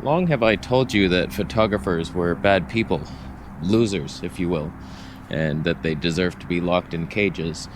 Long have I told you that photographers were bad people, losers, if you will, and that they deserve to be locked in cages.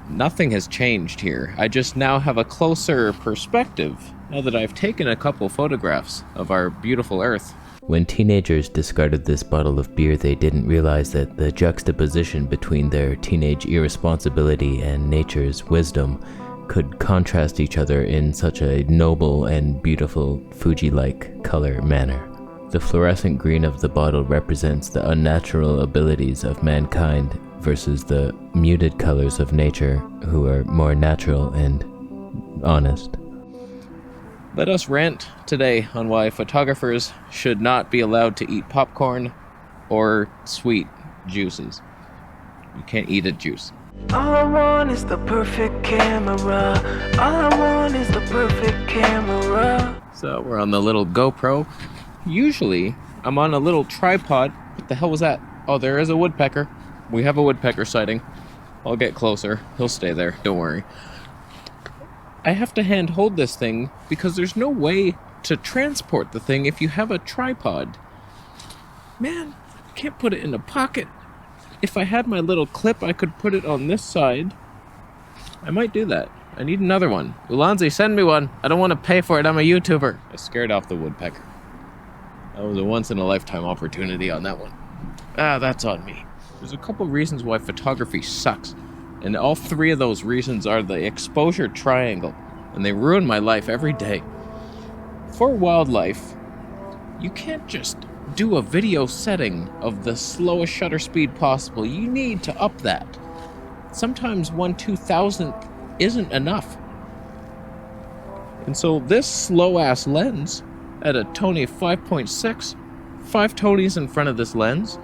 Nothing has changed here. I just now have a closer perspective, now that I've taken a couple photographs of our beautiful Earth. When teenagers discarded this bottle of beer, they didn't realize that the juxtaposition between their teenage irresponsibility and nature's wisdom could contrast each other in such a noble and beautiful Fuji-like color manner. The fluorescent green of the bottle represents the unnatural abilities of mankind versus the muted colors of nature, who are more natural and honest. Let us rant today on why photographers should not be allowed to eat popcorn or sweet juices. You can't eat a juice. All I want is the perfect camera. All I want is the perfect camera. So we're on the little GoPro. Usually I'm on a little tripod. What the hell was that? Oh, there is a woodpecker. We have a woodpecker sighting. I'll get closer. He'll stay there. Don't worry. I have to hand hold this thing because there's no way to transport the thing if you have a tripod. Man, I can't put it in a pocket. If I had my little clip, I could put it on this side. I might do that. I need another one. Ulanzi, send me one. I don't want to pay for it. I'm a YouTuber. I scared off the woodpecker. That was a once-in-a-lifetime opportunity on that one. That's on me. There's a couple reasons why photography sucks. And all three of those reasons are the exposure triangle. And they ruin my life every day. For wildlife, you can't just do a video setting of the slowest shutter speed possible. You need to up that. Sometimes 1/2000th isn't enough. And so this slow-ass lens at a Tony of 5.6, 5 Tonys in front of this lens,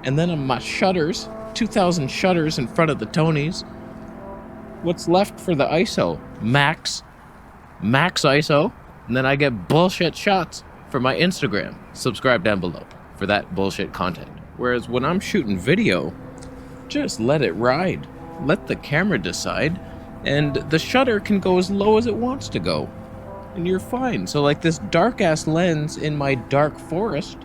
and then on my shutters, 2000 shutters in front of the Tonys. What's left for the ISO? Max ISO, and then I get bullshit shots for my Instagram. Subscribe down below for that bullshit content. Whereas when I'm shooting video, just let it ride. Let the camera decide, and the shutter can go as low as it wants to go, and you're fine. So like this dark ass lens in my dark forest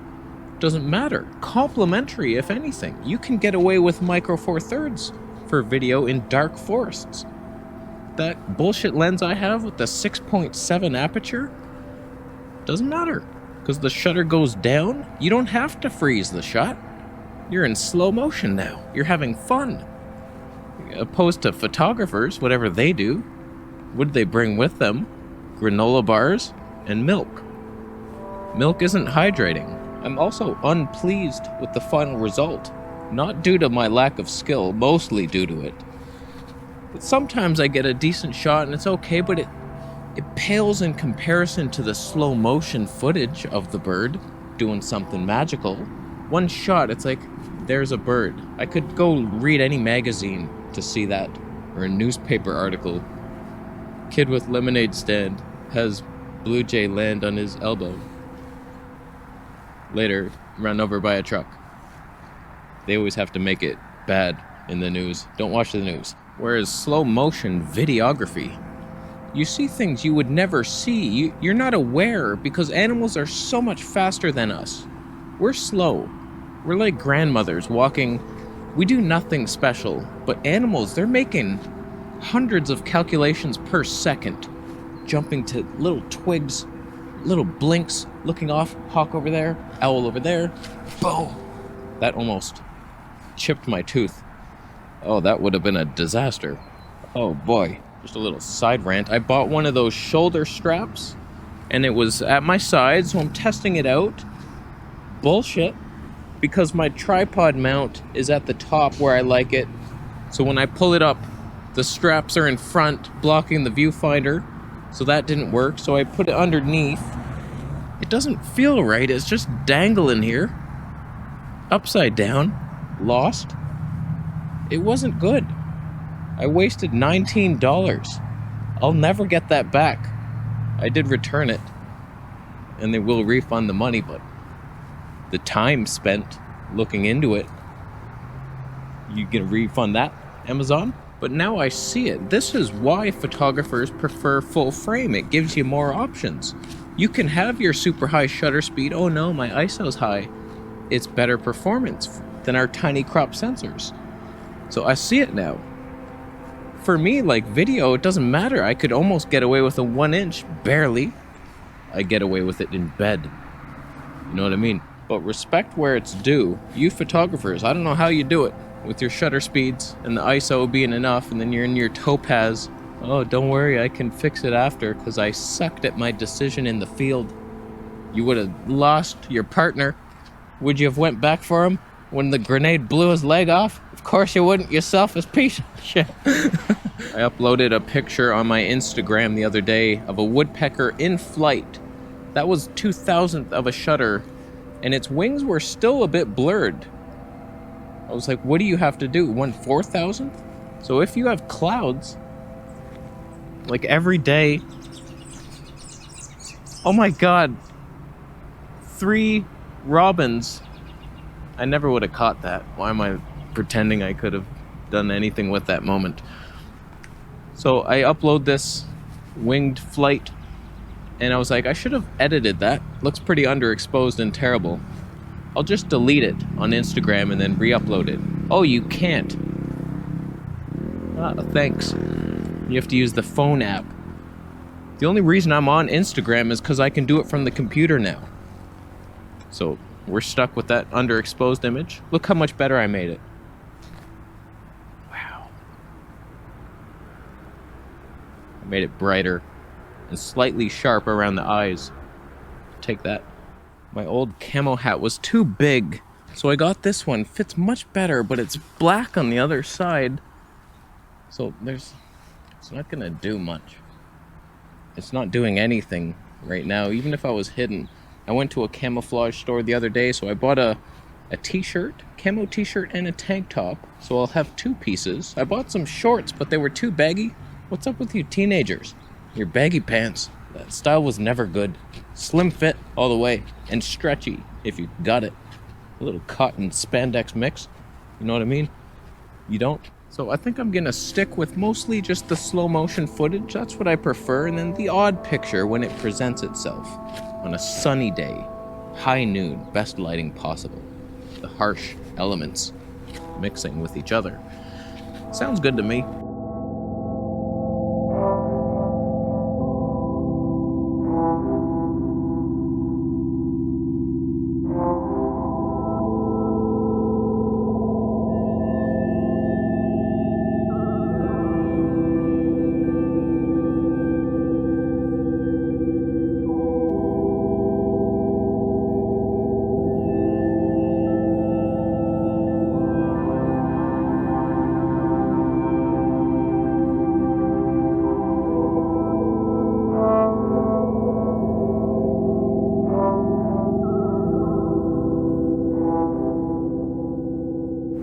doesn't matter. Complimentary, if anything. You can get away with micro four thirds for video in dark forests. That bullshit lens I have with the 6.7 aperture doesn't matter, because the shutter goes down. You don't have to freeze the shot. You're in slow motion now. You're having fun. Opposed to photographers, whatever they do, what do they bring with them? Granola bars and milk. Milk isn't hydrating. I'm also unpleased with the final result. Not due to my lack of skill, mostly due to it. But sometimes I get a decent shot and it's okay, but it pales in comparison to the slow motion footage of the bird doing something magical. One shot, it's like, there's a bird. I could go read any magazine to see that, or a newspaper article. Kid with lemonade stand has blue jay land on his elbow. Later, run over by a truck. They always have to make it bad in the news. Don't watch the news. Whereas slow motion videography, you see things you would never see. You're not aware because animals are so much faster than us. We're slow. We're like grandmothers walking. We do nothing special, but animals, they're making hundreds of calculations per second, jumping to little twigs, little blinks, looking off, hawk over there, owl over there, boom. That almost chipped my tooth. Oh, that would have been a disaster. Oh boy. Just a little side rant. I bought one of those shoulder straps, and it was at my side, so I'm testing it out. Bullshit. Because my tripod mount is at the top where I like it. So when I pull it up, the straps are in front, blocking the viewfinder. So that didn't work, so I put it underneath. It doesn't feel right, it's just dangling here. Upside down. Lost. It wasn't good. I wasted $19. I'll never get that back. I did return it, and they will refund the money, but the time spent looking into it, you can refund that, Amazon? But now I see it. This is why photographers prefer full frame. It gives you more options. You can have your super high shutter speed. Oh no, my ISO's high. It's better performance than our tiny crop sensors. So I see it now. For me, like video, it doesn't matter. I could almost get away with a 1-inch, barely. I get away with it in bed. You know what I mean? But respect where it's due. You photographers, I don't know how you do it with your shutter speeds and the ISO being enough, and then you're in your topaz. Oh, don't worry, I can fix it after because I sucked at my decision in the field. You would have lost your partner. Would you have went back for him when the grenade blew his leg off? Of course you wouldn't, you selfish piece of shit. I uploaded a picture on my Instagram the other day of a woodpecker in flight. That was 2,000th of a shutter, and its wings were still a bit blurred. I was like, what do you have to do? 1/4,000th? So if you have clouds, like every day, oh my god, 3 robins. I never would have caught that. Why am I pretending I could have done anything with that moment? So I upload this winged flight, and I was like, I should have edited that. Looks pretty underexposed and terrible. I'll just delete it on Instagram and then re-upload it. Oh, you can't. Ah, thanks. You have to use the phone app. The only reason I'm on Instagram is because I can do it from the computer now. So we're stuck with that underexposed image. Look how much better I made it. Wow. I made it brighter and slightly sharp around the eyes. Take that. My old camo hat was too big, so I got this one. Fits much better, but it's black on the other side. So it's not gonna do much. It's not doing anything right now, even if I was hidden. I went to a camouflage store the other day, so I bought a t-shirt, camo t-shirt, and a tank top. So I'll have 2 pieces. I bought some shorts, but they were too baggy. What's up with you teenagers? Your baggy pants. That style was never good. Slim fit all the way, and stretchy if you got it. A little cotton spandex mix. You know what I mean? You don't? So I think I'm gonna stick with mostly just the slow motion footage. That's what I prefer, and then the odd picture when it presents itself. On a sunny day, high noon, best lighting possible. The harsh elements mixing with each other. Sounds good to me.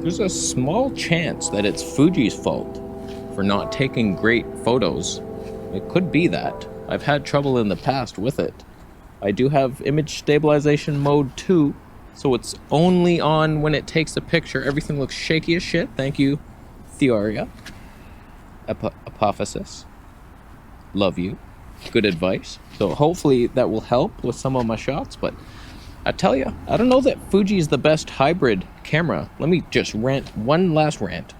There's a small chance that it's Fuji's fault for not taking great photos. It could be that. I've had trouble in the past with it. I do have image stabilization mode 2, so it's only on when it takes a picture. Everything looks shaky as shit. Thank you, Theoria. Apophysis. Love you. Good advice. So hopefully that will help with some of my shots, but I tell you, I don't know that Fuji is the best hybrid camera. Let me just rant, one last rant.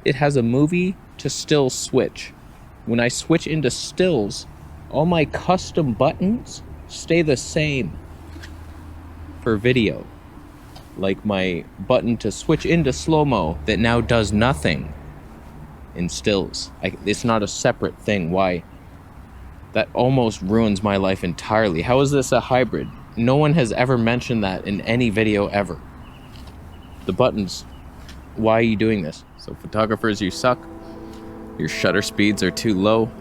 It has a movie to still switch. When I switch into stills, all my custom buttons stay the same for video. Like my button to switch into slow-mo that now does nothing in stills. It's not a separate thing. Why? That almost ruins my life entirely. How is this a hybrid? No one has ever mentioned that in any video ever. The buttons, why are you doing this? So photographers, you suck. Your shutter speeds are too low.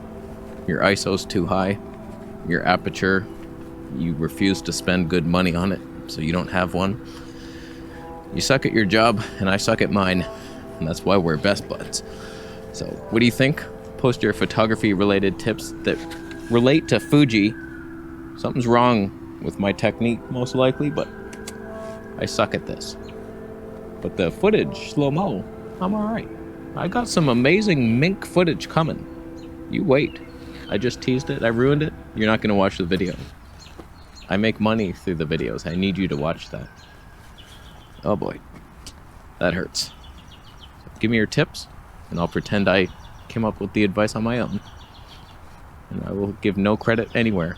Your ISO's too high. Your aperture, you refuse to spend good money on it, so you don't have one. You suck at your job, and I suck at mine, and that's why we're best buds. So what do you think? Post your photography related tips that relate to Fuji. Something's wrong with my technique, most likely, but I suck at this. But the footage, slow-mo, I'm alright. I got some amazing mink footage coming. You wait. I just teased it, I ruined it. You're not gonna watch the video. I make money through the videos. I need you to watch that. Oh boy. That hurts. Give me your tips, and I'll pretend I came up with the advice on my own. And I will give no credit anywhere.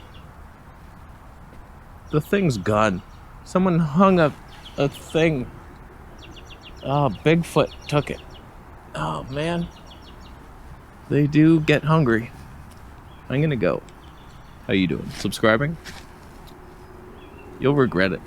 The thing's gone. Someone hung a thing. Oh, Bigfoot took it. Oh, man. They do get hungry. I'm gonna go. How you doing? Subscribing? You'll regret it.